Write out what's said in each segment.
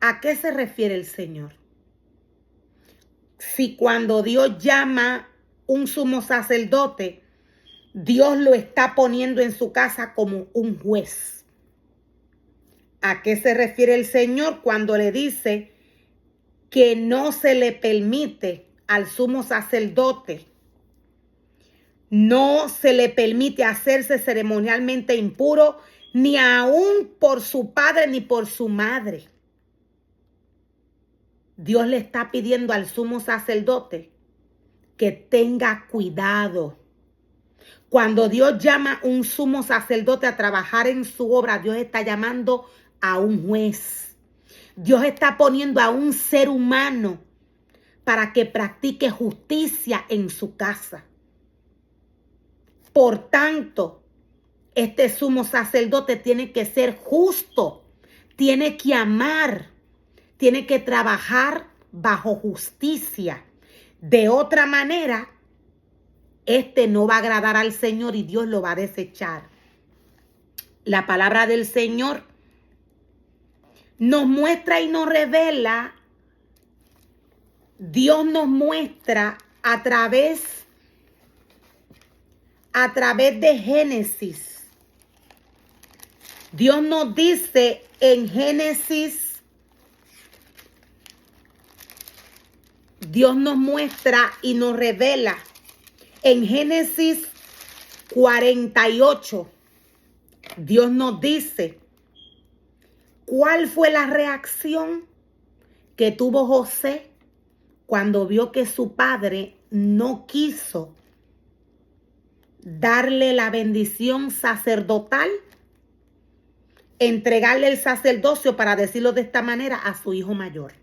¿A qué se refiere el Señor? Si cuando Dios llama un sumo sacerdote, Dios lo está poniendo en su casa como un juez. ¿A qué se refiere el Señor cuando le dice que no se le permite al sumo sacerdote, no se le permite hacerse ceremonialmente impuro, ni aún por su padre ni por su madre? Dios le está pidiendo al sumo sacerdote que tenga cuidado. Cuando Dios llama a un sumo sacerdote a trabajar en su obra, Dios está llamando a un juez. Dios está poniendo a un ser humano para que practique justicia en su casa. Por tanto, este sumo sacerdote tiene que ser justo, tiene que amar, tiene que trabajar bajo justicia. De otra manera, no va a agradar al Señor y Dios lo va a desechar. La palabra del Señor nos muestra y nos revela, Dios nos muestra a través de Génesis. Dios nos dice en Génesis, Dios nos muestra y nos revela en Génesis 48. Dios nos dice cuál fue la reacción que tuvo José cuando vio que su padre no quiso darle la bendición sacerdotal, entregarle el sacerdocio, para decirlo de esta manera, a su hijo mayor.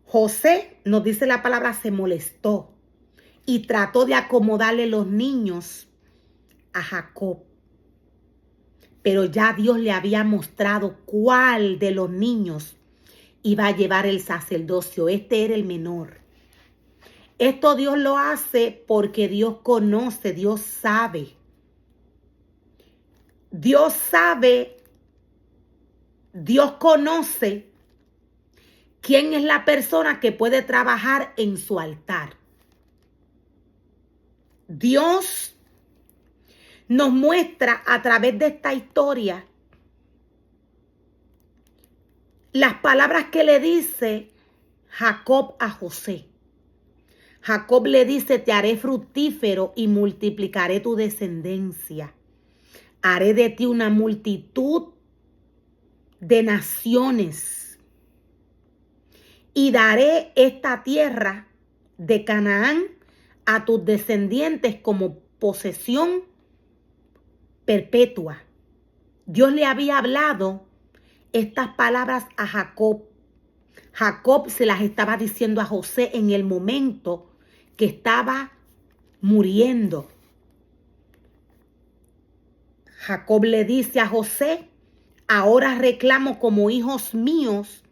José, nos dice la palabra, se molestó y trató de acomodarle los niños a Jacob. Pero ya Dios le había mostrado cuál de los niños iba a llevar el sacerdocio. Este era el menor. Esto Dios lo hace porque Dios conoce, Dios sabe. Dios sabe, Dios conoce quién es la persona que puede trabajar en su altar. Dios nos muestra a través de esta historia las palabras que le dice Jacob a José. Jacob le dice: te haré fructífero y multiplicaré tu descendencia. Haré de ti una multitud de naciones y daré esta tierra de Canaán a tus descendientes como posesión perpetua. Dios le había hablado estas palabras a Jacob. Jacob se las estaba diciendo a José en el momento que estaba muriendo. Jacob le dice a José: ahora reclamo como hijos míos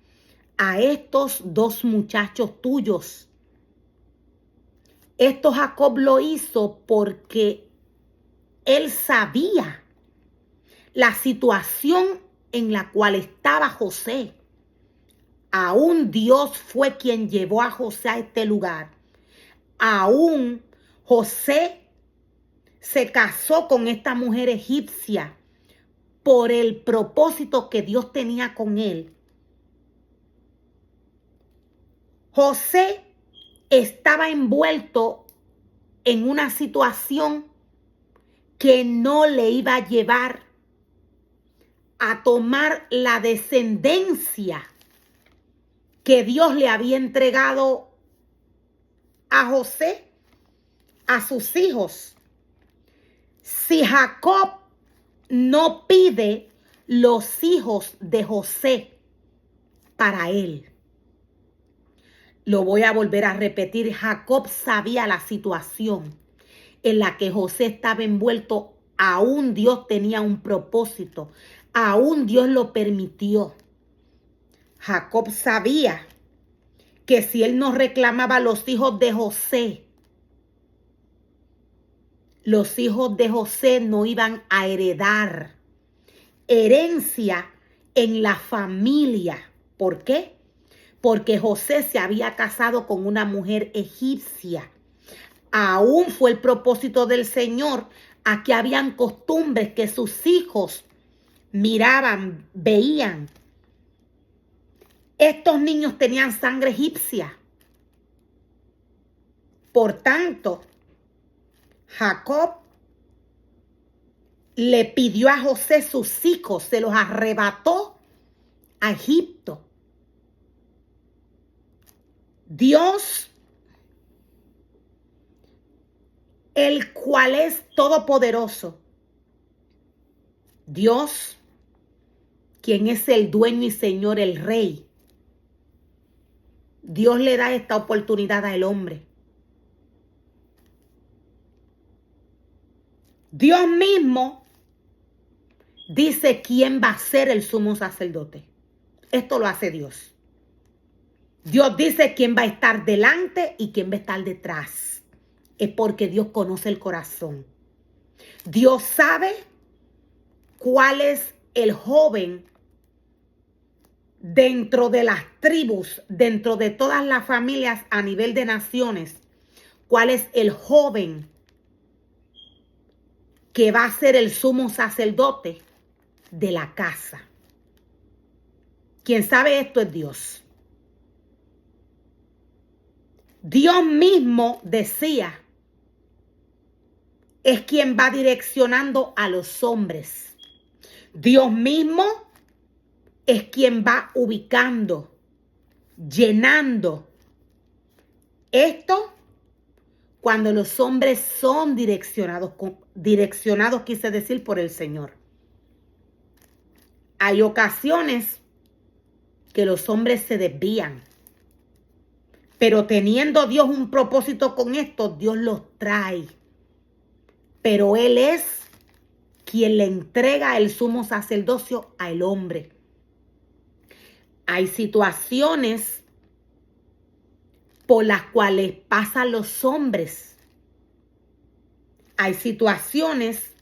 a estos dos muchachos tuyos. Esto Jacob lo hizo porque él sabía la situación en la cual estaba José. Aún Dios fue quien llevó a José a este lugar. Aún José se casó con esta mujer egipcia por el propósito que Dios tenía con él. José estaba envuelto en una situación que no le iba a llevar a tomar la descendencia que Dios le había entregado a José, a sus hijos. Si Jacob no pide los hijos de José para él. Lo voy a volver a repetir. Jacob sabía la situación en la que José estaba envuelto. Aún Dios tenía un propósito. Aún Dios lo permitió. Jacob sabía que si él no reclamaba los hijos de José, los hijos de José no iban a heredar herencia en la familia. ¿Por qué? Porque José se había casado con una mujer egipcia. Aún fue el propósito del Señor. Aquí habían costumbres que sus hijos miraban, veían. Estos niños tenían sangre egipcia. Por tanto, Jacob le pidió a José sus hijos, se los arrebató a Egipto. Dios, el cual es todopoderoso, Dios, quien es el dueño y señor, el rey, Dios le da esta oportunidad al hombre. Dios mismo dice quién va a ser el sumo sacerdote. Esto lo hace Dios. Dios dice quién va a estar delante y quién va a estar detrás. Es porque Dios conoce el corazón. Dios sabe cuál es el joven dentro de las tribus, dentro de todas las familias a nivel de naciones. Cuál es el joven que va a ser el sumo sacerdote de la casa. Quien sabe esto es Dios. Dios mismo decía, es quien va direccionando a los hombres. Dios mismo es quien va ubicando, llenando. Esto cuando los hombres son direccionados quise decir, por el Señor. Hay ocasiones que los hombres se desvían. Pero teniendo Dios un propósito con esto, Dios los trae. Pero Él es quien le entrega el sumo sacerdocio al hombre. Hay situaciones por las cuales pasan los hombres. Hay situaciones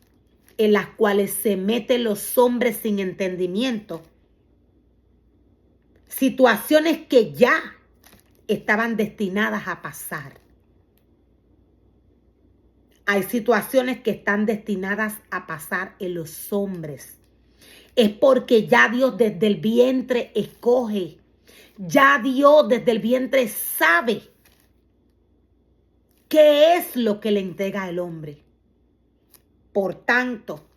en las cuales se meten los hombres sin entendimiento. Situaciones que ya estaban destinadas a pasar. Hay situaciones que están destinadas a pasar en los hombres. Es porque ya Dios desde el vientre escoge. Ya Dios desde el vientre sabe qué es lo que le entrega al hombre. Por tanto,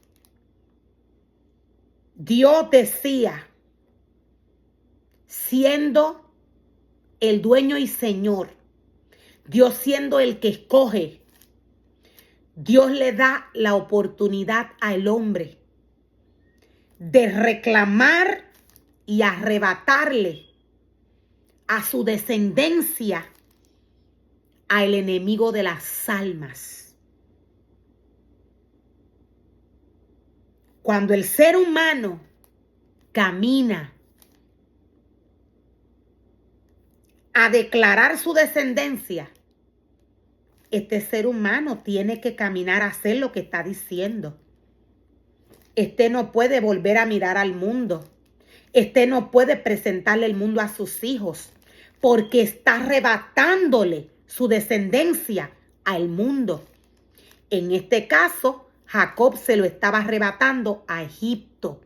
Dios decía, siendo el dueño y señor, Dios siendo el que escoge, Dios le da la oportunidad al hombre de reclamar y arrebatarle a su descendencia al enemigo de las almas. Cuando el ser humano camina a declarar su descendencia, este ser humano tiene que caminar a hacer lo que está diciendo. Este no puede volver a mirar al mundo. Este no puede presentarle el mundo a sus hijos porque está arrebatándole su descendencia al mundo. En este caso, Jacob se lo estaba arrebatando a Egipto.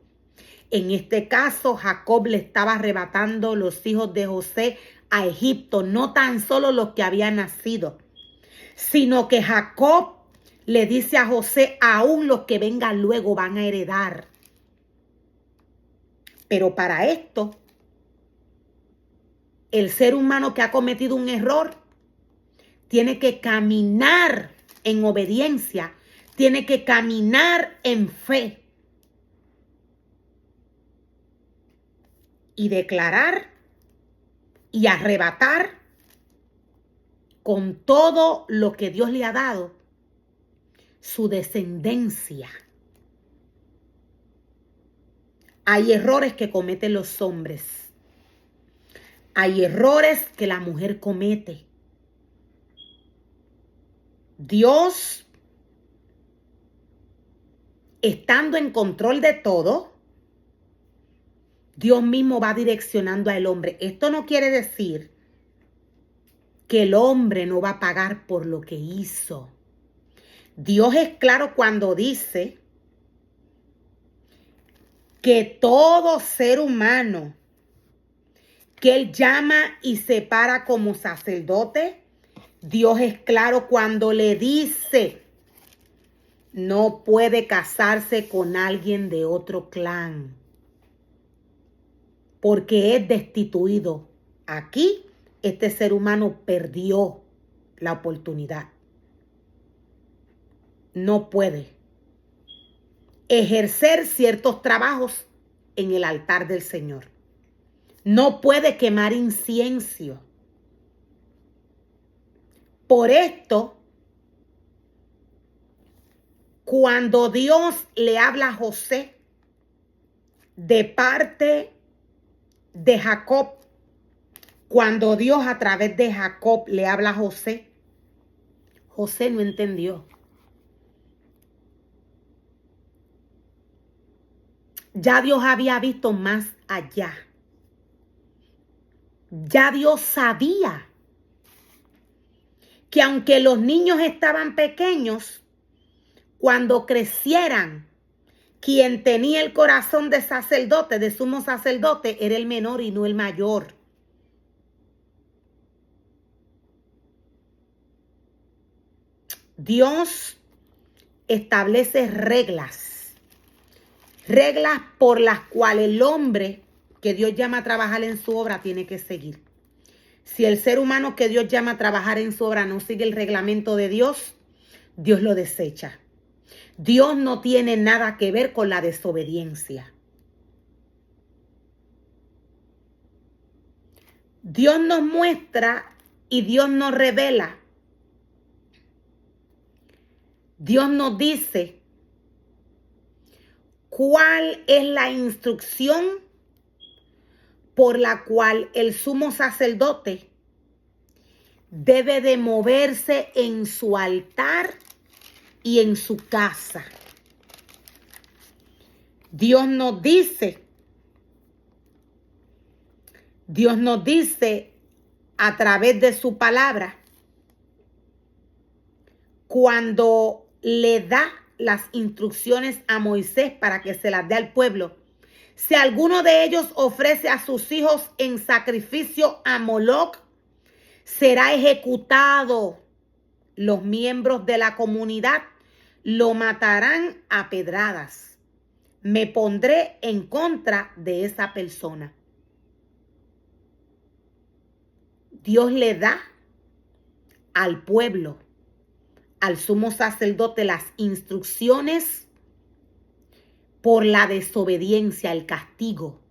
En este caso, Jacob le estaba arrebatando los hijos de José a Egipto, no tan solo los que habían nacido, sino que Jacob le dice a José, aún los que vengan luego van a heredar. Pero para esto, el ser humano que ha cometido un error tiene que caminar en obediencia, tiene que caminar en fe y declarar y arrebatar con todo lo que Dios le ha dado su descendencia. Hay errores que cometen los hombres. Hay errores que la mujer comete. Dios, estando en control de todo, Dios mismo va direccionando al hombre. Esto no quiere decir que el hombre no va a pagar por lo que hizo. Dios es claro cuando dice que todo ser humano que Él llama y separa como sacerdote, Dios es claro cuando le dice, no puede casarse con alguien de otro clan, porque es destituido. Aquí, este ser humano perdió la oportunidad. No puede ejercer ciertos trabajos en el altar del Señor. No puede quemar incienso. Por esto, cuando Dios le habla a José de parte de Jacob, cuando Dios a través de Jacob le habla a José, José no entendió. Ya Dios había visto más allá. Ya Dios sabía que aunque los niños estaban pequeños, cuando crecieran, quien tenía el corazón de sacerdote, de sumo sacerdote, era el menor y no el mayor. Dios establece reglas por las cuales el hombre que Dios llama a trabajar en su obra tiene que seguir. Si el ser humano que Dios llama a trabajar en su obra no sigue el reglamento de Dios, Dios lo desecha. Dios no tiene nada que ver con la desobediencia. Dios nos muestra y Dios nos revela. Dios nos dice cuál es la instrucción por la cual el sumo sacerdote debe de moverse en su altar y en su casa. Dios nos dice a través de su palabra, cuando le da las instrucciones a Moisés para que se las dé al pueblo. Si alguno de ellos ofrece a sus hijos en sacrificio a Moloc, será ejecutado. Los miembros de la comunidad lo matarán a pedradas. Me pondré en contra de esa persona. Dios le da al pueblo, al sumo sacerdote, las instrucciones por la desobediencia, el castigo.